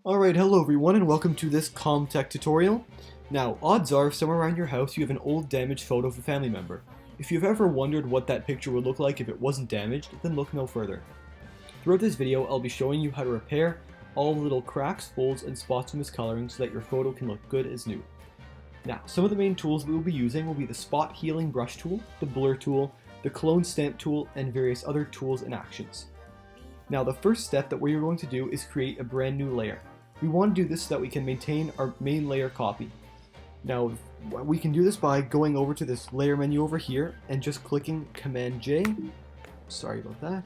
Alright, hello everyone and welcome to this ComTech tutorial. Now, odds are somewhere around your house you have an old damaged photo of a family member. If you've ever wondered what that picture would look like if it wasn't damaged, then look no further. Throughout this video, I'll be showing you how to repair all the little cracks, folds, and spots of miscoloring so that your photo can look good as new. Now, some of the main tools we will be using will be the spot healing brush tool, the blur tool, the clone stamp tool, and various other tools and actions. Now, the first step that we're going to do is create a brand new layer. We want to do this so that we can maintain our main layer copy. Now, we can do this by going over to this layer menu over here and just clicking Command J. Sorry about that.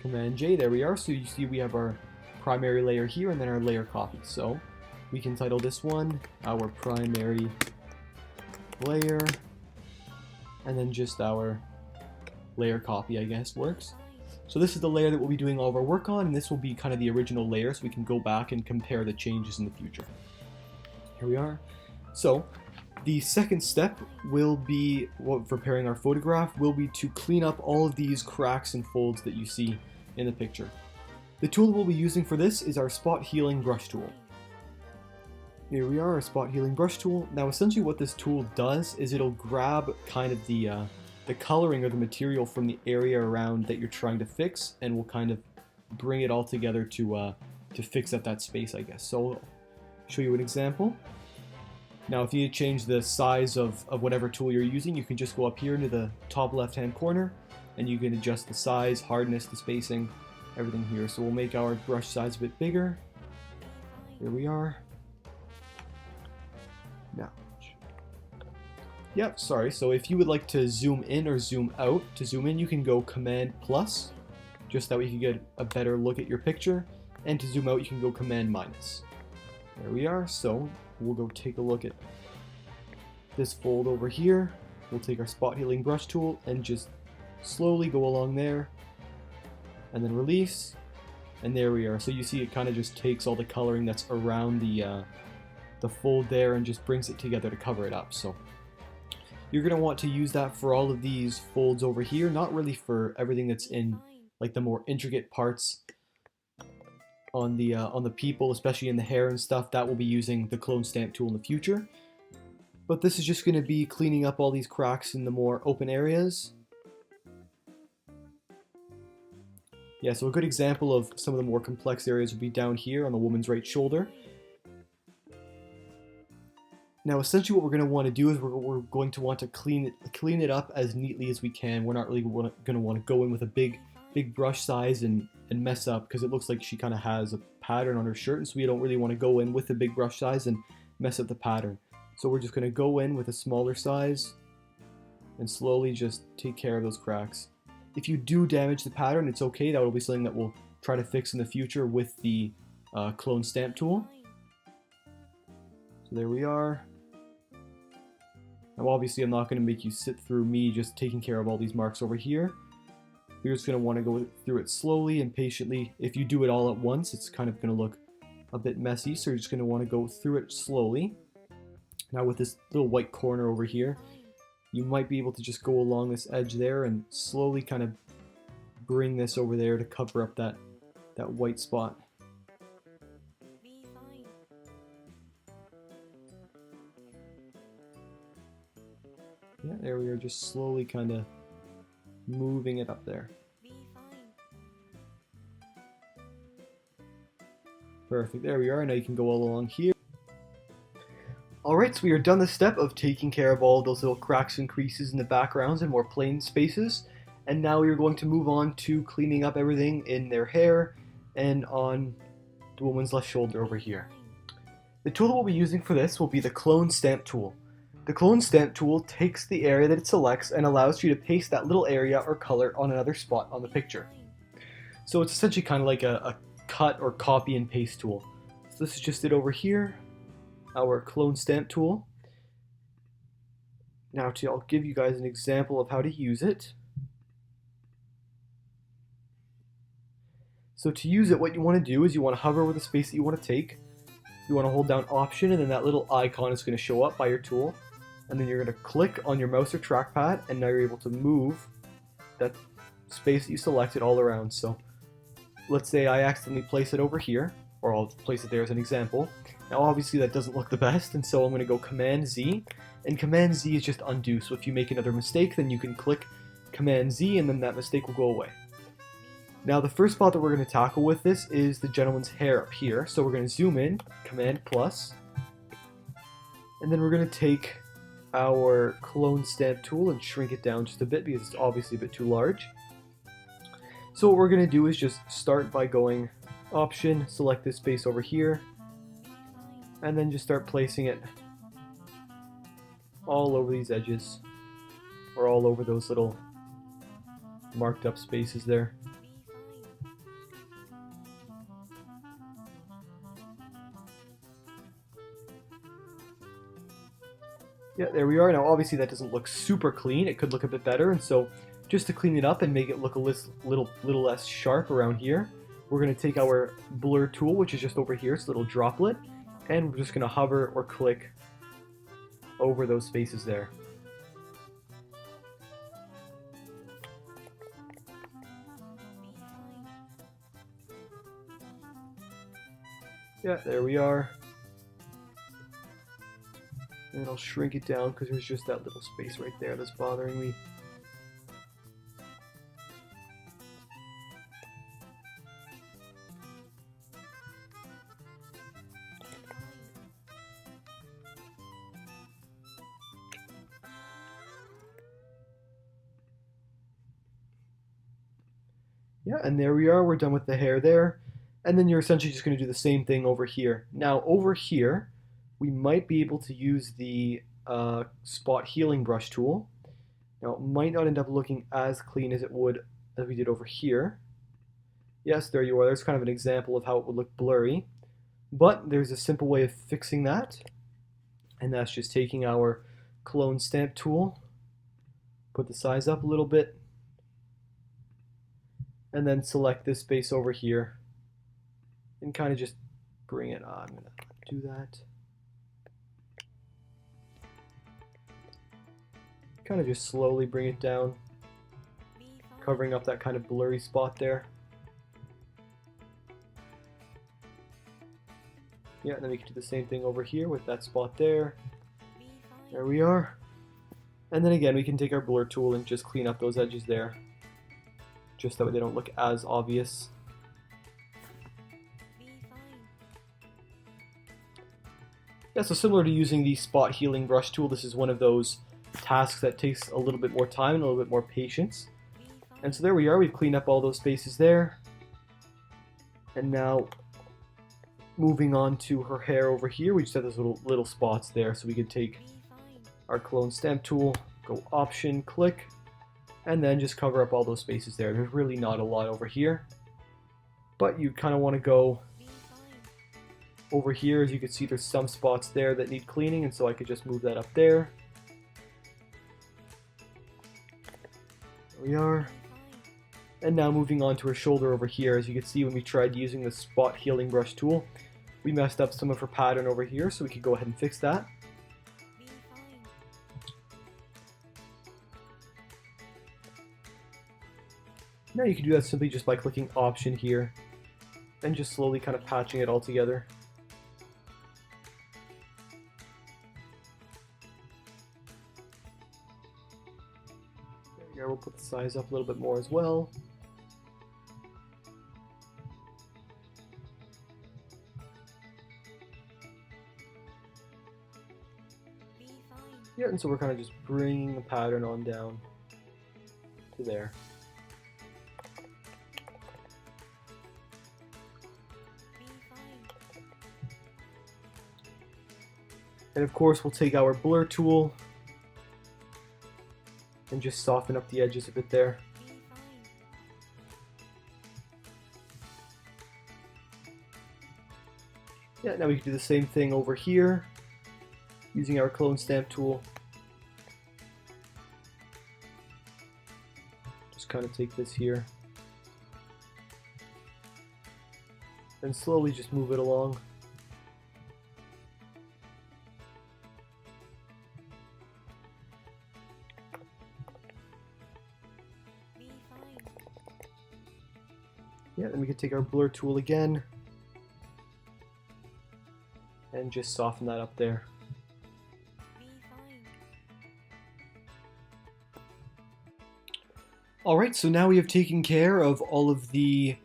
Command J, there we are. So you see we have our primary layer here and then our layer copy. So we can title this one our primary layer, and then just our layer copy, I guess, works. So this is the layer that we'll be doing all of our work on, and this will be kind of the original layer so we can go back and compare the changes in the future. Here we are. So the second step will be, for preparing our photograph, will be to clean up all of these cracks and folds that you see in the picture. The tool we'll be using for this is our spot healing brush tool. Here we are, our spot healing brush tool. Now essentially what this tool does is it'll grab kind of the coloring or the material from the area around that you're trying to fix, and will kind of bring it all together to fix up that space, I guess. So I'll show you an example. Now if you change the size of whatever tool you're using, you can just go up here into the top left hand corner and you can adjust the size, hardness, the spacing, everything here. So we'll make our brush size a bit bigger. Here we are. Now, yep, sorry, so if you would like to zoom in or zoom out, to zoom in you can go Command plus, just that way you can get a better look at your picture, and to zoom out you can go Command minus. There we are, so we'll go take a look at this fold over here. We'll take our spot healing brush tool and just slowly go along there, and then release, and there we are. So you see it kind of just takes all the coloring that's around the fold there and just brings it together to cover it up. So you're going to want to use that for all of these folds over here, not really for everything that's in like the more intricate parts on the people, especially in the hair and stuff. That will be using the clone stamp tool in the future. But this is just going to be cleaning up all these cracks in the more open areas. Yeah, so a good example of some of the more complex areas would be down here on the woman's right shoulder. Now essentially what we're going to want to do is we're going to want to clean it up as neatly as we can. We're not really going to want to go in with a big brush size and mess up, because it looks like she kind of has a pattern on her shirt, and so we don't really want to go in with a big brush size and mess up the pattern. So we're just going to go in with a smaller size and slowly just take care of those cracks. If you do damage the pattern, it's okay. That will be something that we'll try to fix in the future with the clone stamp tool. So there we are. Now obviously I'm not going to make you sit through me just taking care of all these marks over here. You're just going to want to go through it slowly and patiently. If you do it all at once, it's kind of going to look a bit messy, so you're just going to want to go through it slowly. Now with this little white corner over here, you might be able to just go along this edge there and slowly kind of bring this over there to cover up that white spot. Yeah, there we are, just slowly kind of moving it up there. Perfect, there we are. Now you can go all along here. Alright, so we are done the step of taking care of all those little cracks and creases in the backgrounds and more plain spaces. And now we are going to move on to cleaning up everything in their hair and on the woman's left shoulder over here. The tool that we'll be using for this will be the clone stamp tool. The clone stamp tool takes the area that it selects and allows you to paste that little area or color on another spot on the picture. So it's essentially kind of like a cut or copy and paste tool. So this is just it over here, our clone stamp tool. Now I'll give you guys an example of how to use it. So to use it, what you want to do is you want to hover over the space that you want to take. You want to hold down Option, and then that little icon is going to show up by your tool. And then you're going to click on your mouse or trackpad, and now you're able to move that space that you selected all around. So let's say I accidentally place it over here, or I'll place it there as an example. Now obviously that doesn't look the best, and so I'm going to go Command Z, and Command Z is just undo, so if you make another mistake, then you can click Command Z and then that mistake will go away. Now the first spot that we're going to tackle with this is the gentleman's hair up here, so we're going to zoom in, Command plus, and then we're going to take our clone stamp tool and shrink it down just a bit because it's obviously a bit too large. So what we're going to do is just start by going Option, select this space over here, and then just start placing it all over these edges, or all over those little marked up spaces there. Yeah, there we are. Now obviously that doesn't look super clean, it could look a bit better, and so just to clean it up and make it look a little less sharp around here, we're going to take our blur tool, which is just over here, it's a little droplet, and we're just going to hover or click over those spaces there. Yeah, there we are. And I'll shrink it down because there's just that little space right there that's bothering me. Yeah, and there we are, we're done with the hair there. And then you're essentially just going to do the same thing over here. Now over here, we might be able to use the spot healing brush tool. Now it might not end up looking as clean as it would as we did over here. Yes, there you are, there's kind of an example of how it would look blurry. But there's a simple way of fixing that. And that's just taking our clone stamp tool, put the size up a little bit, and then select this space over here and kind of just bring it on. I'm going to do that. Kind of just slowly bring it down, covering up that kind of blurry spot there. Yeah, and then we can do the same thing over here with that spot there. There we are. And then again, we can take our blur tool and just clean up those edges there, just that way they don't look as obvious. Yeah, so similar to using the spot healing brush tool, this is one of those tasks that takes a little bit more time and a little bit more patience. And so there we are, we've cleaned up all those spaces there. And now moving on to her hair over here, we just have those little spots there, so we can take our clone stamp tool, go Option, click, and then just cover up all those spaces there. There's really not a lot over here, but you kind of want to go over here. As you can see, there's some spots there that need cleaning, and so I could just move that up there. There we are. And now moving on to her shoulder over here, as you can see when we tried using the spot healing brush tool, we messed up some of her pattern over here, so we could go ahead and fix that. Now you can do that simply just by clicking Option here and just slowly kind of patching it all together. There we go, we'll put the size up a little bit more as well. Yeah, and so we're kind of just bringing the pattern on down to there. And of course we'll take our blur tool and just soften up the edges a bit there. Yeah, now we can do the same thing over here using our clone stamp tool. Just kind of take this here and slowly just move it along. Yeah, then we can take our blur tool again and just soften that up there. Alright, so now we have taken care of all of the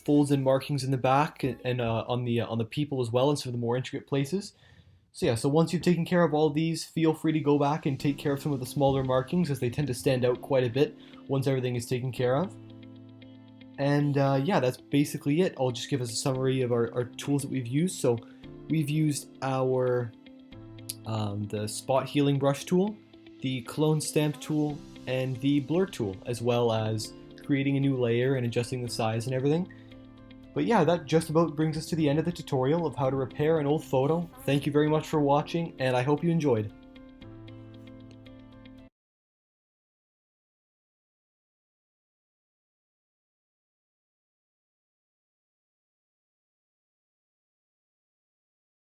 folds and markings in the back and on the people as well, and some of the more intricate places. So yeah, so once you've taken care of all these, feel free to go back and take care of some of the smaller markings, as they tend to stand out quite a bit once everything is taken care of. And yeah, that's basically it. I'll just give us a summary of our tools that we've used. So we've used our the spot healing brush tool, the clone stamp tool, and the blur tool, as well as creating a new layer and adjusting the size and everything. But yeah, that just about brings us to the end of the tutorial of how to repair an old photo. Thank you very much for watching, and I hope you enjoyed.